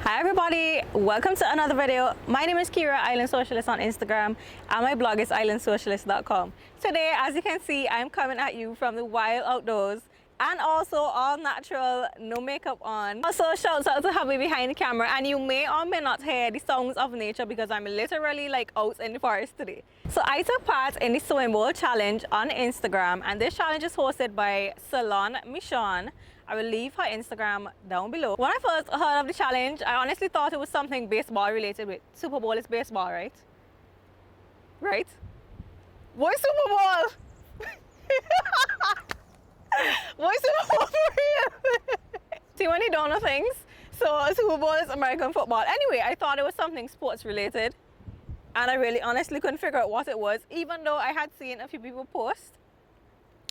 Hi everybody, welcome to another video. My name is Kira, Island Socialist on Instagram, and my blog is islandsocialist.com. Today, as you can see, I'm coming at you from the wild outdoors and also all natural, no makeup on. Also, shouts out to hubby behind the camera, and you may or may not hear the sounds of nature because I'm literally like out in the forest today. So I took part in the Sewing Bowl Challenge on Instagram, and this challenge is hosted by Saldana. I will leave her Instagram down below. When I first heard of the challenge, I honestly thought it was something baseball related with. Super Bowl is baseball, right? Right? What Super Bowl? What Super Bowl for real? See, when you don't know things, so Super Bowl is American football. Anyway, I thought it was something sports related, and I really honestly couldn't figure out what it was, even though I had seen a few people post.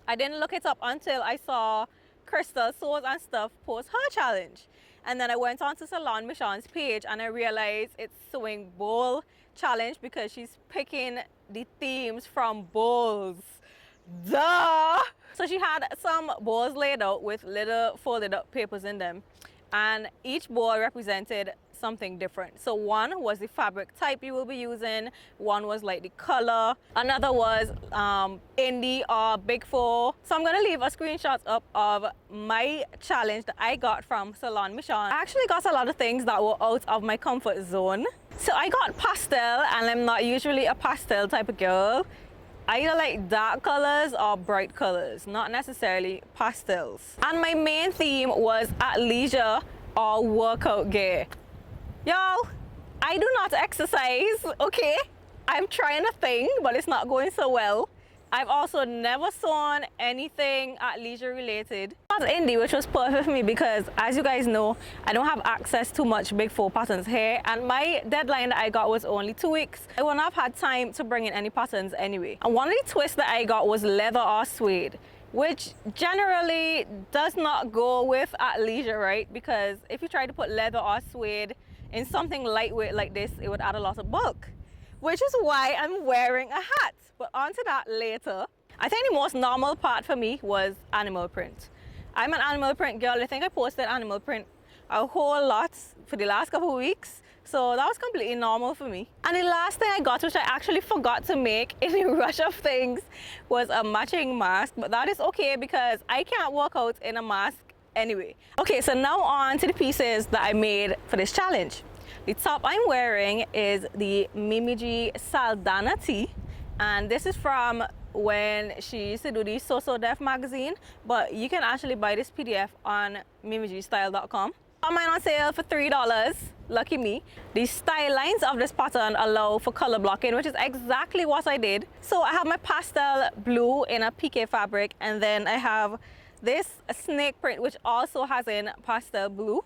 I didn't look it up until I saw Crystal Sews and Stuff post her challenge, and then I went on to Salon Michonne's page and I realized it's Sewing Bowl Challenge because she's picking the themes from bowls. Duh! So she had some bowls laid out with little folded up papers in them, and each bowl represented something different. So one was the fabric type you will be using, one was like the color, another was indie or big four. So I'm gonna leave a screenshot up of my challenge that I got from Salon Michonne. I actually got a lot of things that were out of my comfort zone. So I got pastel, and I'm not usually a pastel type of girl. I either like dark colors or bright colors, not necessarily pastels. And my main theme was athleisure or workout gear. Y'all, I do not exercise, okay? I'm trying a thing, but it's not going so well. I've also never sewn anything athleisure related. It was indie, which was perfect for me because, as you guys know, I don't have access to much big four patterns here, and my deadline that I got was only 2 weeks. I wouldn't have had time to bring in any patterns anyway. And one of the twists that I got was leather or suede, which generally does not go with athleisure, right? Because if you try to put leather or suede in something lightweight like this, it would add a lot of bulk, which is why I'm wearing a hat. But onto that later. I think the most normal part for me was animal print. I'm an animal print girl. I think I posted animal print a whole lot for the last couple of weeks, so that was completely normal for me. And the last thing I got, which I actually forgot to make in the rush of things, was a matching mask, but that is okay because I can't work out in a mask anyway. Okay, so now on to the pieces that I made for this challenge. The top I'm wearing is the Mimiji Saldana tee, and this is from when she used to do the So Def magazine, but you can actually buy this PDF on mimijistyle.com. I got mine on sale for $3, lucky me. The style lines of this pattern allow for color blocking, which is exactly what I did. So I have my pastel blue in a piqué fabric, and then I have this snake print, which also has in pastel blue.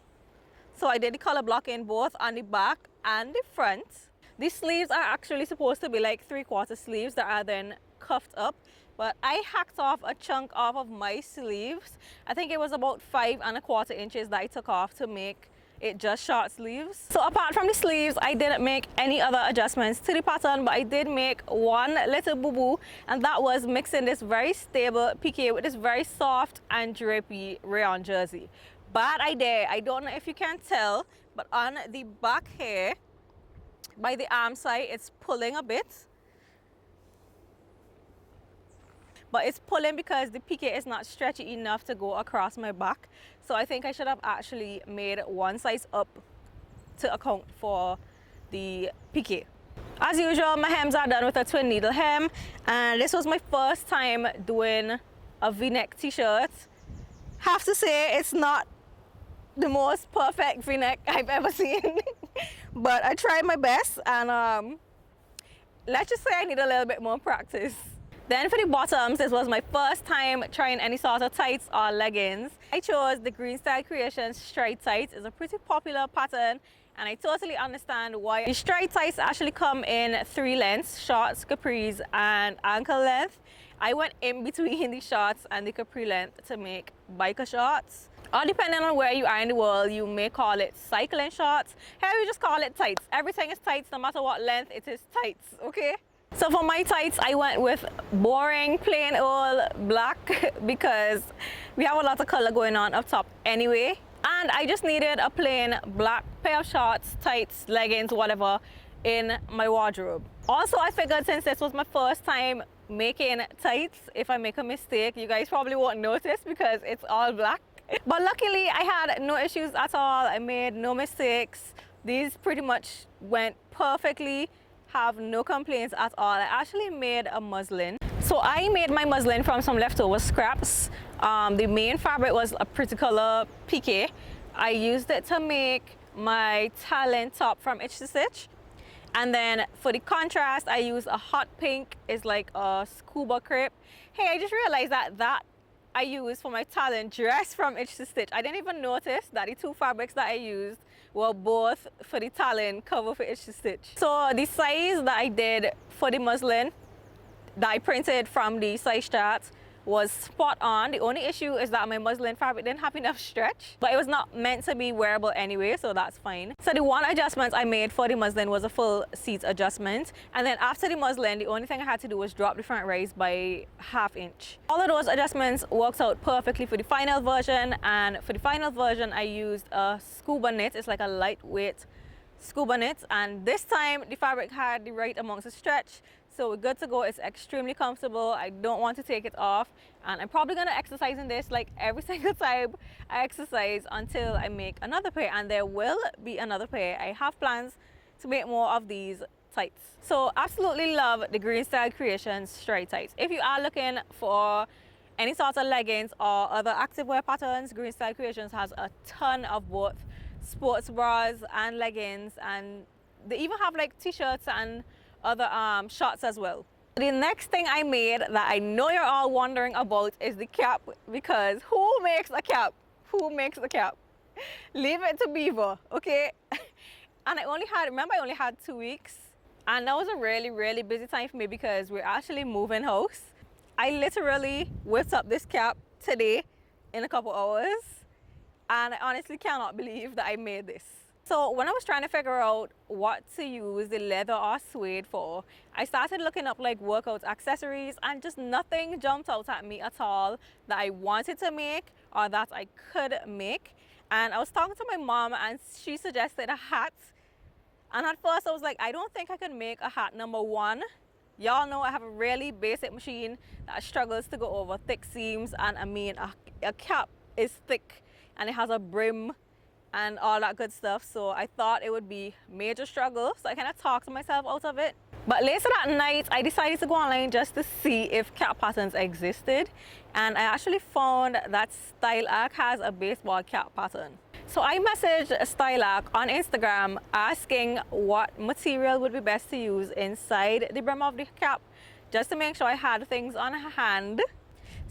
So I did the color blocking both on the back and the front. These sleeves are actually supposed to be like 3/4 sleeves that are then cuffed up, but I hacked off a chunk off of my sleeves. I think it was about 5¼ inches that I took off to make it just short sleeves. So apart from the sleeves, I didn't make any other adjustments to the pattern, but I did make one little boo-boo, and that was mixing this very stable piqué with this very soft and drapey rayon jersey. Bad idea. I don't know if you can tell, but on the back here, by the arm side, it's pulling a bit. But it's pulling because the piqué is not stretchy enough to go across my back. So I think I should have actually made one size up to account for the piqué. As usual, my hems are done with a twin needle hem, and this was my first time doing a v-neck t-shirt. Have to say, it's not the most perfect v-neck I've ever seen, but I tried my best, and let's just say I need a little bit more practice. Then for the bottoms, this was my first time trying any sort of tights or leggings. I chose the Greenstyle Creations straight tights. It's a pretty popular pattern, and I totally understand why. The straight tights actually come in 3 lengths: shorts, capris, and ankle length. I went in between the shorts and the capri length to make biker shorts. Or depending on where you are in the world, you may call it cycling shorts. Here we just call it tights. Everything is tights, no matter what length, it is tights, okay? So for my tights, I went with boring, plain old black because we have a lot of color going on up top anyway. And I just needed a plain black pair of shorts, tights, leggings, whatever in my wardrobe. Also, I figured since this was my first time making tights, if I make a mistake, you guys probably won't notice because it's all black. But luckily, I had no issues at all. I made no mistakes. These pretty much went perfectly, have no complaints at all. I actually made a muslin. So I made my muslin from some leftover scraps. The main fabric was a pretty color PK. I used it to make my talent top from Itch to Stitch. And then for the contrast, I used a hot pink. It's like a scuba crepe. Hey, I just realized that I used for my talent dress from Itch to Stitch. I didn't even notice that the two fabrics that I used were both for the talent cover for Itch to Stitch. So the size that I did for the muslin that I printed from the size chart was spot on. The only issue is that my muslin fabric didn't have enough stretch, but it was not meant to be wearable anyway, so that's fine. So the one adjustment I made for the muslin was a full seat adjustment, and then after the muslin, the only thing I had to do was drop the front raise by ½ inch. All of those adjustments worked out perfectly for the final version, and for the final version I used a scuba knit. It's like a lightweight scuba knit, and this time the fabric had the right amounts of stretch, so we're good to go. It's extremely comfortable. I don't want to take it off, and I'm probably going to exercise in this like every single time I exercise until I make another pair, and there will be another pair. I have plans to make more of these tights. So absolutely love the Greenstyle Creations straight tights. If you are looking for any sort of leggings or other activewear patterns, Greenstyle Creations has a ton of both sports bras and leggings, and they even have like t-shirts and other shorts as well. The next thing I made that I know you're all wondering about is the cap, because who makes a cap? Who makes a cap? Leave it to Beaver, okay? And I only had 2 weeks, and that was a really busy time for me because we're actually moving house. I literally whipped up this cap today in a couple hours, and I honestly cannot believe that I made this. So when I was trying to figure out what to use the leather or suede for, I started looking up like workout accessories, and just nothing jumped out at me at all that I wanted to make or that I could make. And I was talking to my mom, and she suggested a hat. And at first I was like, I don't think I could make a hat. Number one, y'all know I have a really basic machine that struggles to go over thick seams, and I mean a cap is thick and it has a brim and all that good stuff, so I thought it would be major struggle, so I kind of talked myself out of it. But later that night I decided to go online just to see if cap patterns existed, and I actually found that Style Arc has a baseball cap pattern. So I messaged Style Arc on Instagram asking what material would be best to use inside the brim of the cap, just to make sure I had things on hand.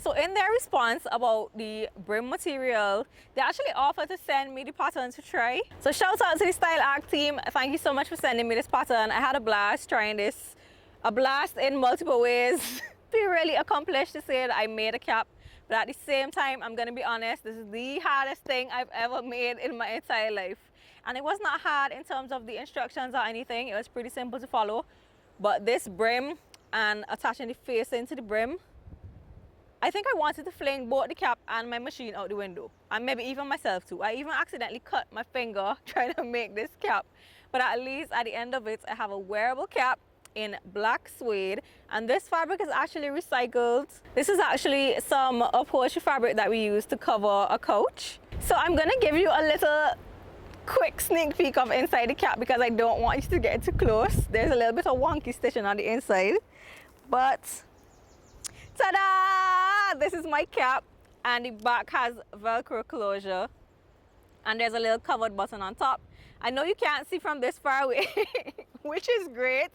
So in their response about the brim material, they actually offered to send me the pattern to try. So shout out to the Style Arc team. Thank you so much for sending me this pattern. I had a blast trying this. A blast in multiple ways. Feel really accomplished to say that I made a cap. But at the same time, I'm gonna be honest, this is the hardest thing I've ever made in my entire life. And it was not hard in terms of the instructions or anything. It was pretty simple to follow. But this brim and attaching the face into the brim, I think I wanted to fling both the cap and my machine out the window, and maybe even myself too. I even accidentally cut my finger trying to make this cap, but at least at the end of it I have a wearable cap in black suede, and this fabric is actually recycled. This is actually some upholstery fabric that we use to cover a couch. So I'm gonna give you a little quick sneak peek of inside the cap because I don't want you to get too close. There's a little bit of wonky stitching on the inside, but ta-da! This is my cap, and the back has Velcro closure, and there's a little covered button on top. I know you can't see from this far away, which is great,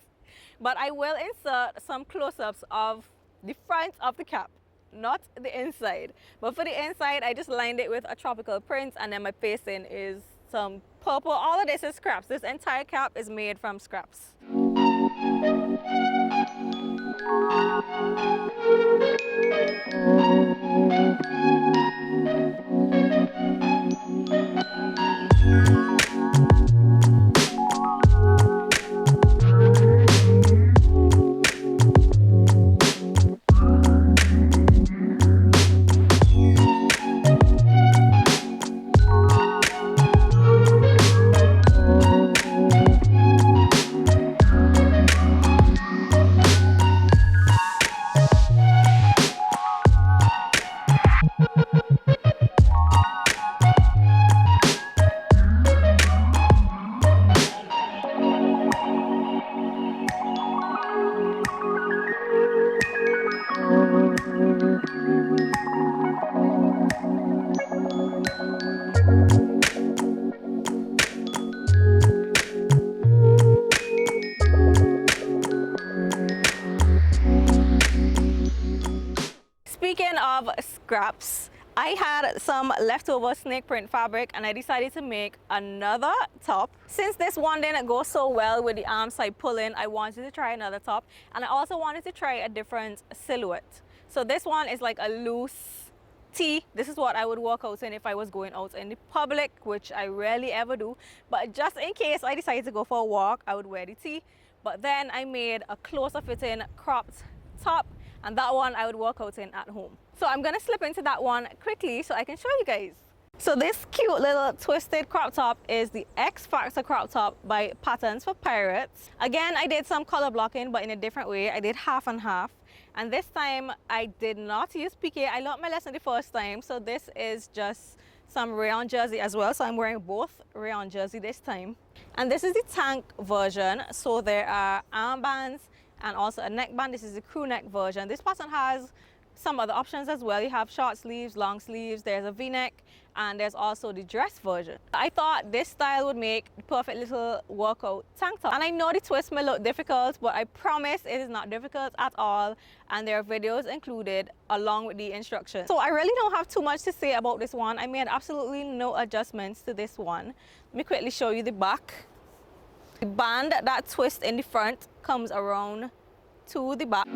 but I will insert some close-ups of the front of the cap, not the inside. But for the inside, I just lined it with a tropical print, and then my facing is some purple. All of this is scraps. This entire cap is made from scraps. tops. I had some leftover snake print fabric and I decided to make another top. Since this one didn't go so well with the arm side pull-in, I wanted to try another top, and I also wanted to try a different silhouette. So this one is like a loose tee. This is what I would walk out in if I was going out in the public, which I rarely ever do. But just in case I decided to go for a walk, I would wear the tee. But then I made a closer fitting cropped top, and that one I would walk out in at home. So I'm gonna slip into that one quickly so I can show you guys. So this cute little twisted crop top is the X Factor crop top by Patterns for Pirates. Again, I did some color blocking, but in a different way. I did half and half. And this time I did not use PK. I learned my lesson the first time. So this is just some rayon jersey as well. So I'm wearing both rayon jersey this time. And this is the tank version. So there are armbands and also a neckband. This is the crew neck version. This pattern has some other options as well. You have short sleeves, long sleeves, there's a v-neck, and there's also the dress version. I thought this style would make the perfect little workout tank top. And I know the twist may look difficult, but I promise it is not difficult at all, and there are videos included along with the instructions. So I really don't have too much to say about this one. I made absolutely no adjustments to this one. Let me quickly show you the back. The band that twists in the front comes around to the back.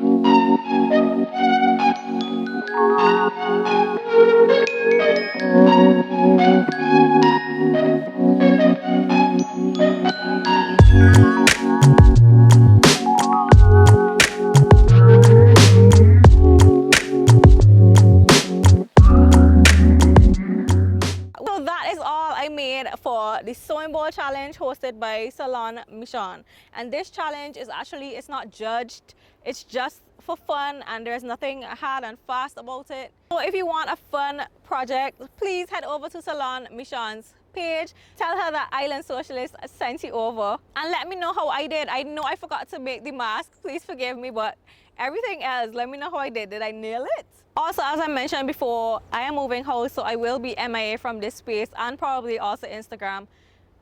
So that is all I made for the Sewing Bowl Challenge hosted by Salon Mission. And this challenge is actually, it's not judged, it's just for fun, and there's nothing hard and fast about it. So if you want a fun project, please head over to Salon Mission's page, tell her that Island Socialist sent you over, and let me know how I did. I know I forgot to make the mask, please forgive me, but everything else, let me know how I did. Did I nail it? Also, as I mentioned before, I am moving house, so I will be MIA from this space and probably also Instagram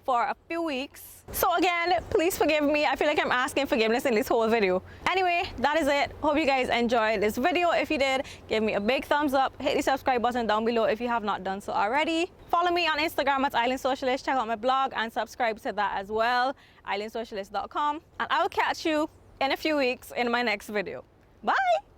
for a few weeks. So again, please forgive me. I feel like I'm asking forgiveness in this whole video. Anyway, that is it. Hope you guys enjoyed this video. If you did, give me a big thumbs up. Hit the subscribe button down below if you have not done so already. Follow me on Instagram at Island Socialist. Check out my blog and subscribe to that as well, islandsocialist.com. And I will catch you in a few weeks in my next video. Bye!